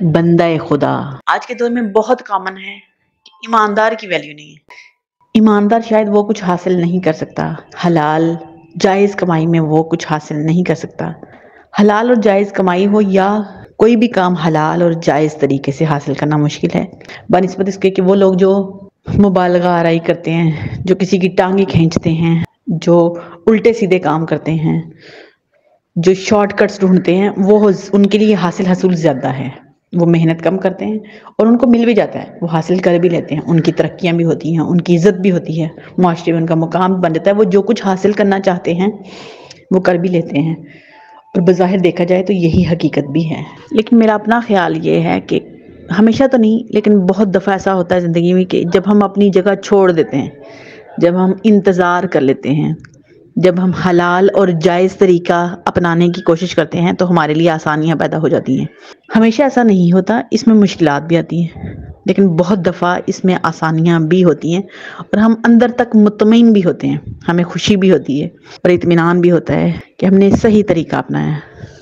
بندہ خدا آج کے دور میں بہت کامن ہے کہ ایماندار کی ویلیو نہیں ہے۔ ایماندار شاید وہ کچھ حاصل نہیں کر سکتا، حلال جائز کمائی میں وہ کچھ حاصل نہیں کر سکتا۔ حلال اور جائز کمائی ہو یا کوئی بھی کام حلال اور جائز طریقے سے حاصل کرنا مشکل ہے، بنسبت اس کے کہ وہ لوگ جو مبالغہ آرائی کرتے ہیں، جو کسی کی ٹانگیں کھینچتے ہیں، جو الٹے سیدھے کام کرتے ہیں، جو شارٹ کٹس ڈھونڈتے ہیں، وہ ان کے لیے حاصل حصول زیادہ ہے۔ وہ محنت کم کرتے ہیں اور ان کو مل بھی جاتا ہے، وہ حاصل کر بھی لیتے ہیں، ان کی ترقیاں بھی ہوتی ہیں، ان کی عزت بھی ہوتی ہے، معاشرے میں ان کا مقام بن جاتا ہے۔ وہ جو کچھ حاصل کرنا چاہتے ہیں وہ کر بھی لیتے ہیں، اور بظاہر دیکھا جائے تو یہی حقیقت بھی ہے۔ لیکن میرا اپنا خیال یہ ہے کہ ہمیشہ تو نہیں، لیکن بہت دفعہ ایسا ہوتا ہے زندگی میں کہ جب ہم اپنی جگہ چھوڑ دیتے ہیں، جب ہم انتظار کر لیتے ہیں، جب ہم حلال اور جائز طریقہ اپنانے کی کوشش کرتے ہیں تو ہمارے لیے آسانیاں پیدا ہو جاتی ہیں۔ ہمیشہ ایسا نہیں ہوتا، اس میں مشکلات بھی آتی ہیں، لیکن بہت دفعہ اس میں آسانیاں بھی ہوتی ہیں، اور ہم اندر تک مطمئن بھی ہوتے ہیں، ہمیں خوشی بھی ہوتی ہے اور اطمینان بھی ہوتا ہے کہ ہم نے صحیح طریقہ اپنایا ہے۔